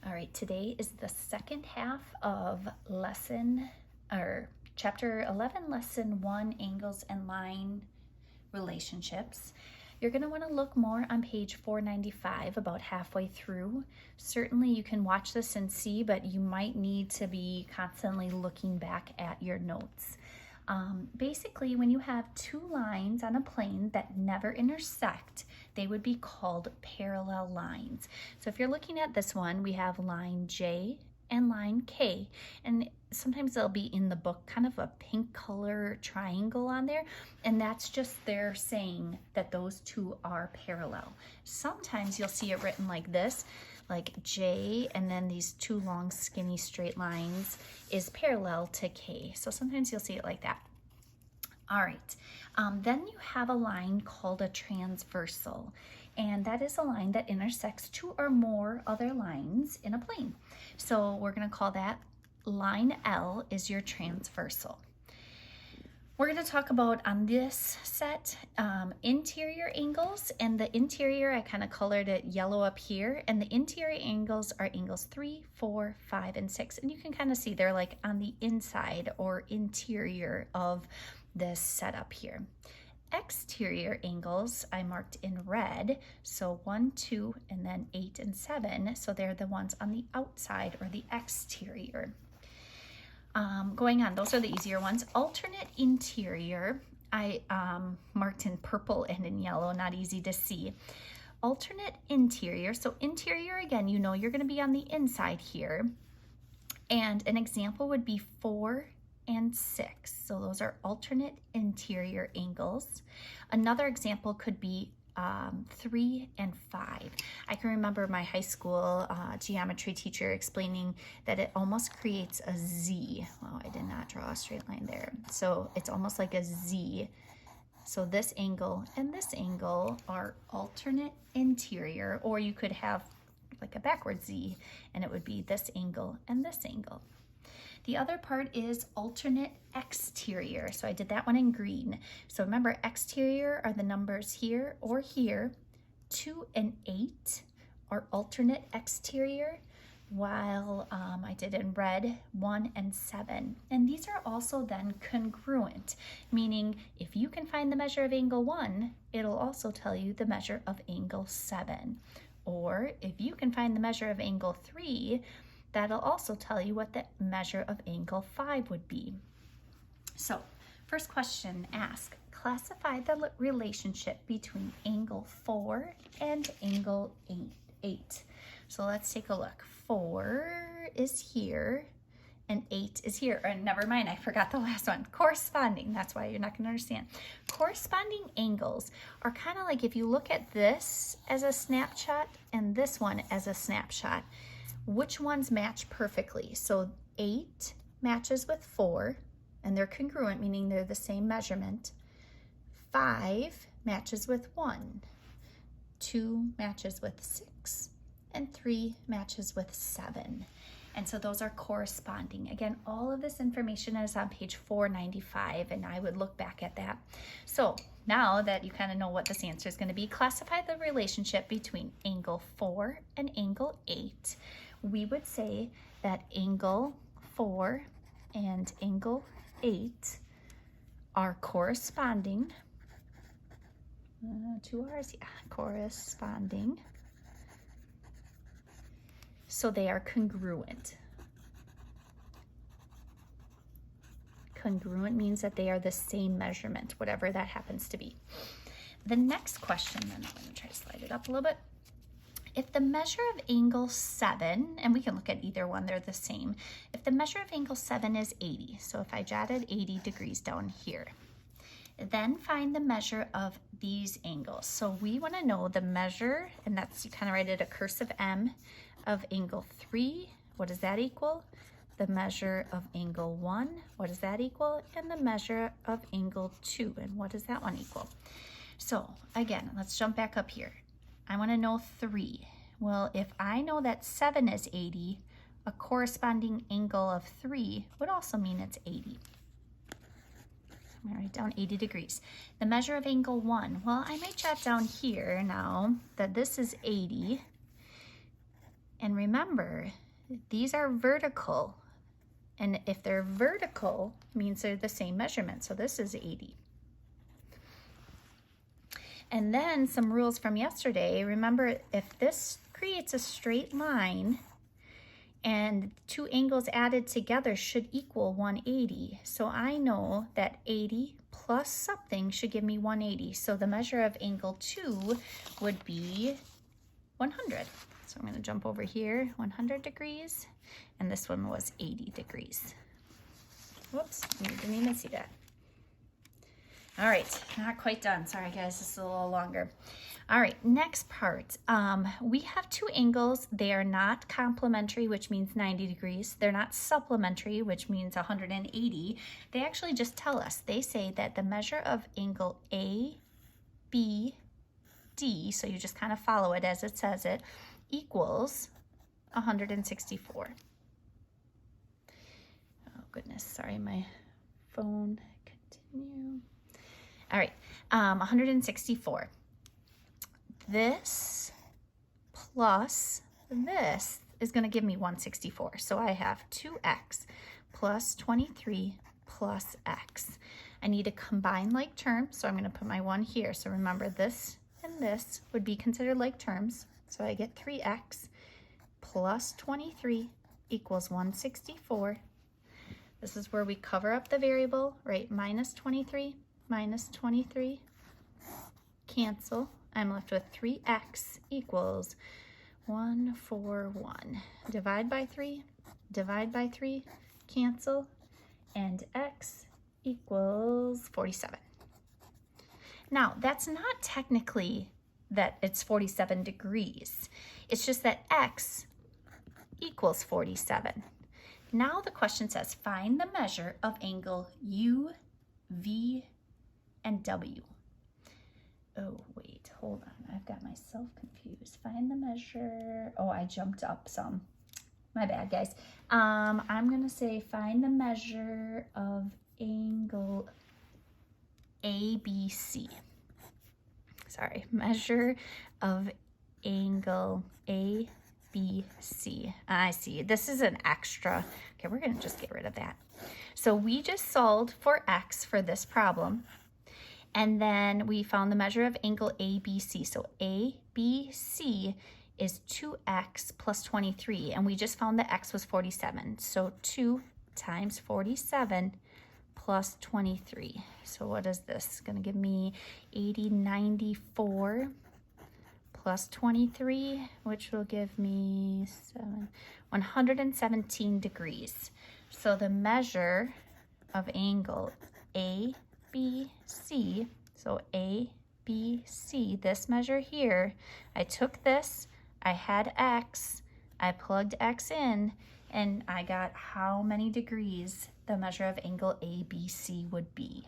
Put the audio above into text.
All right, today is the second half of chapter 11, lesson 1, angles and line relationships. You're going to want to look more on page 495, about halfway through. Certainly you can watch this and see, but you might need to be constantly looking back at your notes. Basically, when you have two lines on a plane that never intersect, they would be called parallel lines. So if you're looking at this one, we have line J and line K, and sometimes they'll be in the book kind of a pink color triangle on there, and that's just their saying that those two are parallel. Sometimes you'll see it written like this, like J and then these two long skinny straight lines is parallel to K. So sometimes you'll see it like that. All right, then you have a line called a transversal, and that is a line that intersects two or more other lines in a plane. So we're going to call that line L is your transversal. We're going to talk about on this set interior angles, and the interior, I kind of colored it yellow up here, and the interior angles are angles 3, 4, 5, and 6, and you can kind of see they're like on the inside or interior of this setup here. Exterior angles I marked in red, so 1, 2, and then 8 and 7, so they're the ones on the outside or the exterior. Going on, those are the easier ones. Alternate interior, I marked in purple and in yellow, not easy to see. Alternate interior, so interior, again, you know you're going to be on the inside here. And an example would be 4 and 6. So those are alternate interior angles. Another example could be 3 and 5. I can remember my high school geometry teacher explaining that it almost creates a Z. Oh, I did not draw a straight line there. So it's almost like a Z. So this angle and this angle are alternate interior, or you could have like a backward Z, and it would be this angle and this angle. The other part is alternate exterior. So I did that one in green. So remember, exterior are the numbers here or here. 2 and 8 are alternate exterior, while I did in red 1 and 7. And these are also then congruent, meaning if you can find the measure of angle 1, it'll also tell you the measure of angle 7. Or if you can find the measure of angle 3, that'll also tell you what the measure of angle 5 would be. So, first question, ask, classify the relationship between angle 4 and angle 8. So let's take a look. 4 is here and 8 is here. Or never mind, I forgot the last one. Corresponding, that's why you're not going to understand. Corresponding angles are kind of like if you look at this as a snapshot and this one as a snapshot, which ones match perfectly? So 8 matches with 4, and they're congruent, meaning they're the same measurement. 5 matches with 1. 2 matches with 6, and 3 matches with 7. And so those are corresponding. Again, all of this information is on page 495, and I would look back at that. So now that you kind of know what this answer is going to be, classify the relationship between angle 4 and angle 8. We would say that angle 4 and angle 8 are corresponding. 2 R's, yeah, corresponding. So they are congruent. Congruent means that they are the same measurement, whatever that happens to be. The next question, then I'm going to try to slide it up a little bit. If the measure of angle 7, and we can look at either one, they're the same. If the measure of angle 7 is 80, so if I jotted 80 degrees down here, then find the measure of these angles. So we want to know the measure, and that's, you kind of write it a cursive M, of angle 3. What does that equal? The measure of angle 1. What does that equal? And the measure of angle 2. And what does that one equal? So again, let's jump back up here. I want to know 3. Well, if I know that 7 is 80, a corresponding angle of 3 would also mean it's 80. I'm going to write down 80 degrees. The measure of angle 1, well, I might jot down here now that this is 80, And remember, these are vertical. And if they're vertical, means they're the same measurement. So this is 80. And then some rules from yesterday. Remember, if this creates a straight line and two angles added together should equal 180. So I know that 80 plus something should give me 180. So the measure of angle 2 would be 100. So I'm going to jump over here, 100 degrees, and this one was 80 degrees. Whoops, you didn't even see that. All right, not quite done. Sorry guys, this is a little longer. All right, next part. We have two angles. They are not complementary, which means 90 degrees. They're not supplementary, which means 180. They actually just tell us. They say that the measure of angle A, B, D, so you just kind of follow it as it says it, equals 164. Oh goodness, sorry, my phone. Continue. All right, 164. This plus this is going to give me 164. So I have 2x plus 23 plus x. I need to combine like terms, so I'm going to put my 1 here. So remember, this and this would be considered like terms. So I get 3x plus 23 equals 164. This is where we cover up the variable, right? Minus 23, cancel. I'm left with 3x equals 141. Divide by 3, cancel, and x equals 47. Now, that's not technically that it's 47 degrees. It's just that x equals 47. Now the question says, find the measure of angle U, V, and W. Oh, wait, hold on. I've got myself confused. Find the measure. Oh, I jumped up some. My bad, guys. I'm going to say find the measure of angle ABC. Sorry, measure of angle ABC. I see. This is an extra. Okay, we're going to just get rid of that. So we just solved for x for this problem. And then we found the measure of angle ABC. So ABC is 2x plus 23. And we just found that x was 47. So 2 times 47 plus 23. So what is this? Going to give me 94 plus 23, which will give me 117 degrees. So the measure of angle ABC, so ABC, this measure here, I took this, I had x, I plugged x in, and I got how many degrees the measure of angle ABC would be.